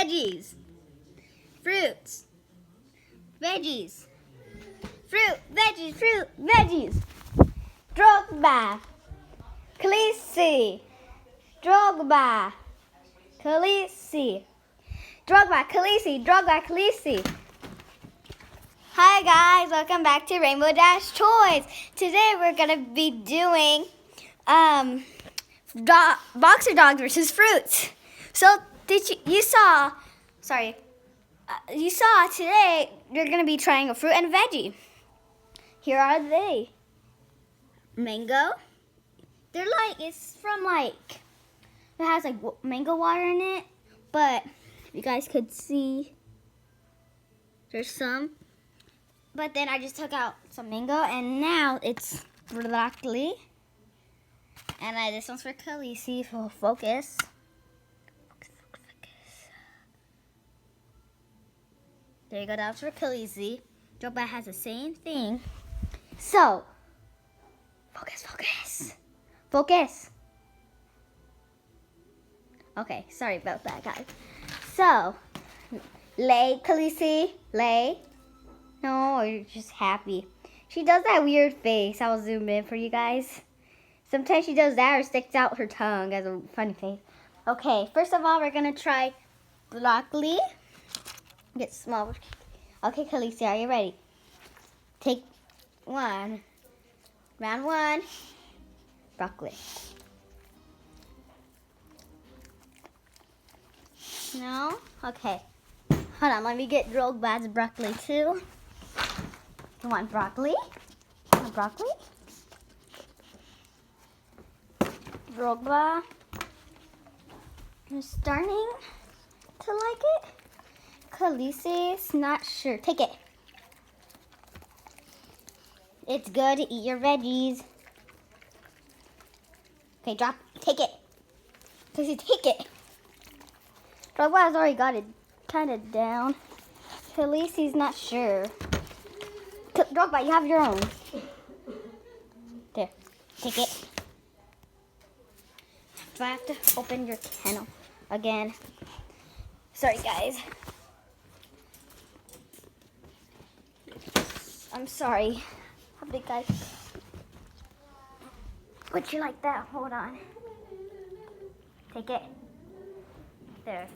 veggies, fruits, veggies, fruit, veggies. Drogba, Khaleesi, Drogba, Khaleesi, Drogba, Khaleesi, Drogba, Khaleesi. Hi guys, welcome back to Rainbow Dash Toys. Today we're gonna be doing boxer dogs versus fruits. So you saw today we're gonna be trying a fruit and a veggie. Here are they. Mango. It's from it has mango water in it, but if you guys could see, there's some. But then I just took out some mango, and now it's broccoli. And this one's for Khaleesi for focus. There you go, that's for Khaleesi. Drogba has the same thing. So, focus. Okay, sorry about that, guys. So, lay, Khaleesi, lay. No, you're just happy. She does that weird face. I'll zoom in for you guys. Sometimes she does that or sticks out her tongue as a funny face. Okay, first of all, we're going to try broccoli. Get small. Okay, Khaleesi, are you ready? Take one. Round one. Broccoli. No? Okay. Hold on, let me get Drogba's broccoli too. You want broccoli? Broccoli? Drogba is starting to like it. Khaleesi's not sure. Take it. It's good to eat your veggies. Okay, drop. Take it. Khaleesi, take it. Drogba has already got it kind of down. Khaleesi's not sure. Drogba, you have your own. There. Take it. Do I have to open your kennel again? Sorry, guys. I'm sorry. How big, guys? Would you like that? Hold on. Take it. There.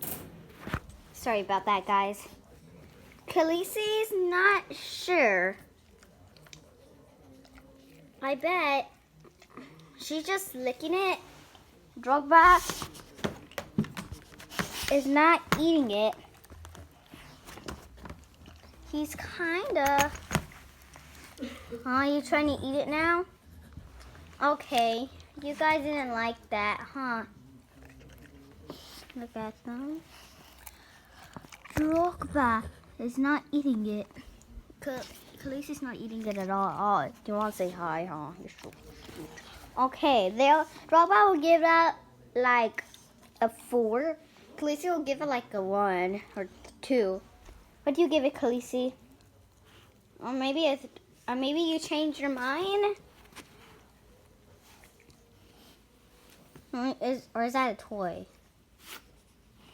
Sorry about that, guys. Khaleesi's not sure. I bet she's just licking it. Drogba is not eating it. He's kinda. Are you trying to eat it now? Okay. You guys didn't like that, huh? Look at them. Drogba is not eating it. Khaleesi's not eating it at all. Oh, do you want to say hi, huh? You're so cute. Okay, Drogba will give that a 4. Khaleesi will give it a 1 or 2. What do you give it, Khaleesi? Or maybe you changed your mind? Or is that a toy?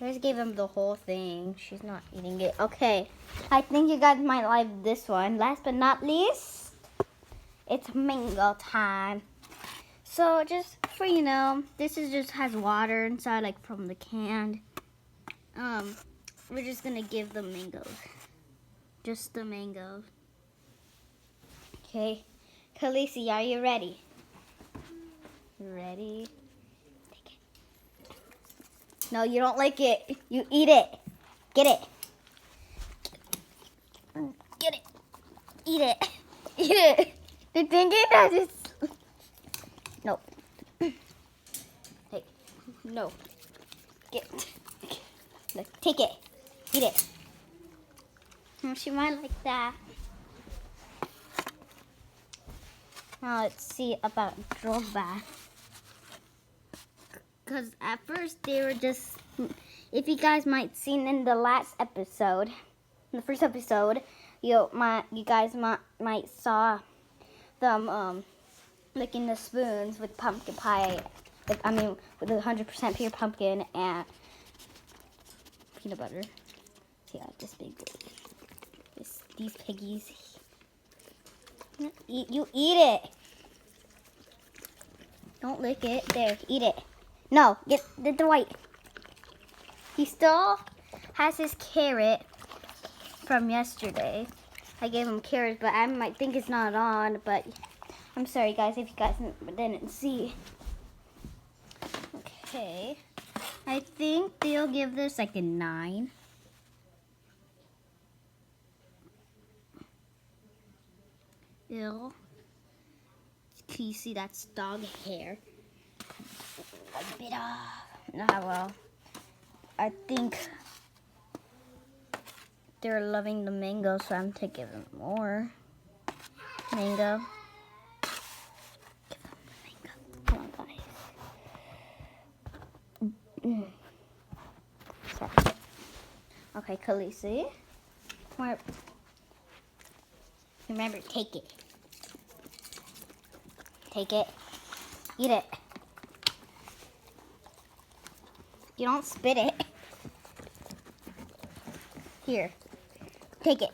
I just gave him the whole thing. She's not eating it. Okay. I think you guys might like this one. Last but not least, it's mango time. So just for this just has water inside, from the can. We're just gonna give the mangoes. Just the mangoes. Okay. Khaleesi, are you ready? You ready? No, you don't like it. You eat it. Get it. Get it. Eat it. Eat it. The thing is, it's... No. Hey. No. Get it. Look, take it. Eat it. She might like that. Now let's see about Drogba. Because at first they were just, if you guys might seen in the last episode, in the first episode, you guys might saw them licking the spoons with pumpkin pie. With 100% pure pumpkin and peanut butter. Yeah, this big boy. These piggies. You eat it. Don't lick it. There, eat it. No, get the white. He still has his carrot from yesterday. I gave him carrots, but I might think it's not on. But I'm sorry, guys, if you guys didn't see. Okay. I think they'll give this like a 9. Ew. Can you see that's dog hair? A bit of. Nah, well, I think they're loving the mango, so I'm taking them more. Mango. Give them the mango. Come on, guys. Sorry. Okay, Khaleesi. Remember, take it. Take it. Eat it. You don't spit it. Here. Take it.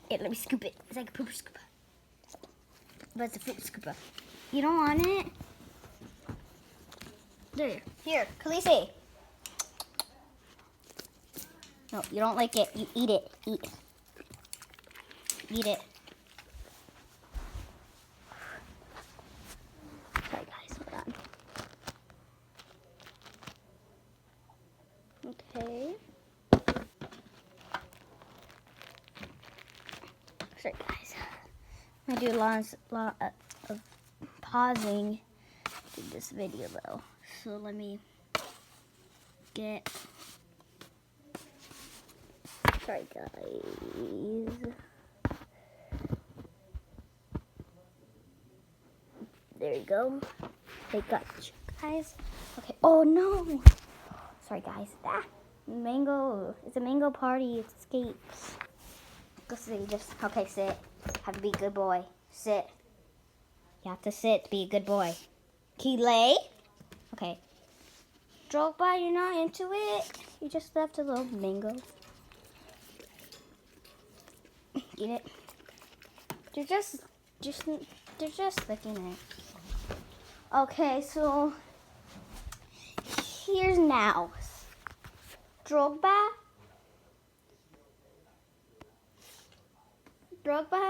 Here, let me scoop it. It's like a pooper scooper. But it's a fruit scooper. You don't want it? There. Here, Khaleesi. No, you don't like it. You eat it. Eat. Eat it. Sorry, guys. Hold on. Okay. Sorry, guys. I do a lot of pausing to this video, though. So let me get. Sorry, guys. There you go. They got you guys. Okay. Oh no. Sorry, guys. Mango. It's a mango party. It escapes. Go sit. Okay. Sit. Have to be a good boy. Sit. You have to sit. Be a good boy. Can you lay? Okay. Drogba, you're not into it. You just left a little mango. Eat it. They're just licking it. Okay, so here's now. Drogba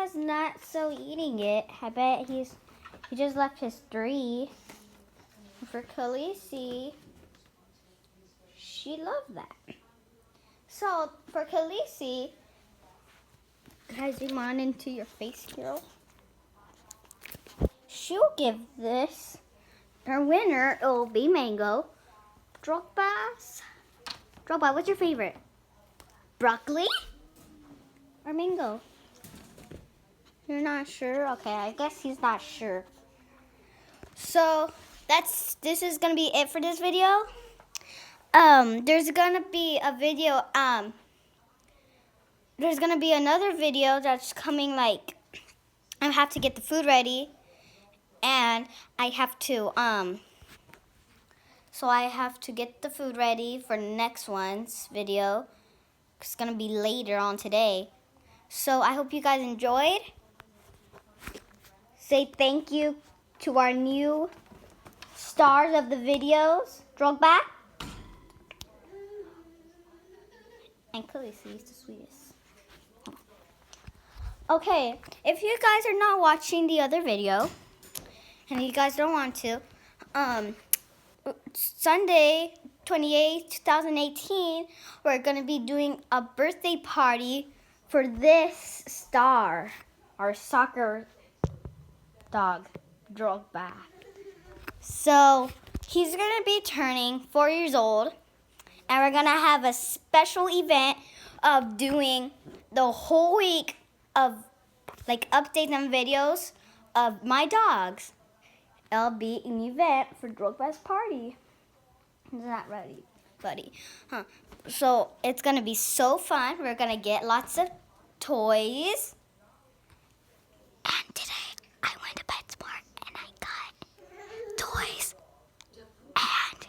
is not so eating it. I bet he just left his 3. For Khaleesi, she loved that. So for Khaleesi, can I zoom on into your face, girl? She'll give this. Her winner, it will be mango. Drogba, what's your favorite? Broccoli or mango? You're not sure? Okay, I guess he's not sure. So this is gonna be it for this video. There's gonna be a video. There's gonna be another video that's coming. Like, I have to get the food ready. And I have to, so I have to get the food ready for the next one's video. It's going to be later on today. So I hope you guys enjoyed. Say thank you to our new stars of the videos, Drogba and Khaleesi is the sweetest. Okay, if you guys are not watching the other video, and you guys don't want to, Sunday, 28th, 2018, we're going to be doing a birthday party for this star, our soccer dog, Drogba. So, he's going to be turning 4 years old, and we're going to have a special event of doing the whole week of, like, updates and videos of my dogs. It'll be an event for Drogba's party. Is that ready, buddy? Huh. So it's gonna be so fun. We're gonna get lots of toys. And today I went to PetSmart and I got toys and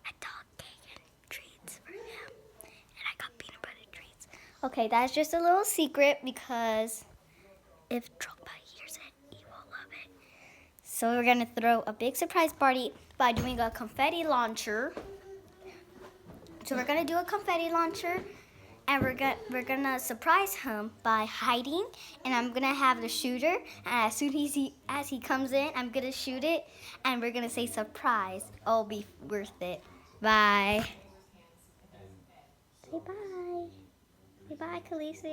a dog cake and treats for him. Okay, that's just a little secret because if Drogba hears it, he will love it. So we're gonna throw a big surprise party by doing a confetti launcher. So we're gonna do a confetti launcher, and we're gonna surprise him by hiding. And I'm gonna have the shooter. And as soon as he comes in, I'm gonna shoot it, and we're gonna say surprise. It'll be worth it. Bye. Say bye. Say bye, Khaleesi.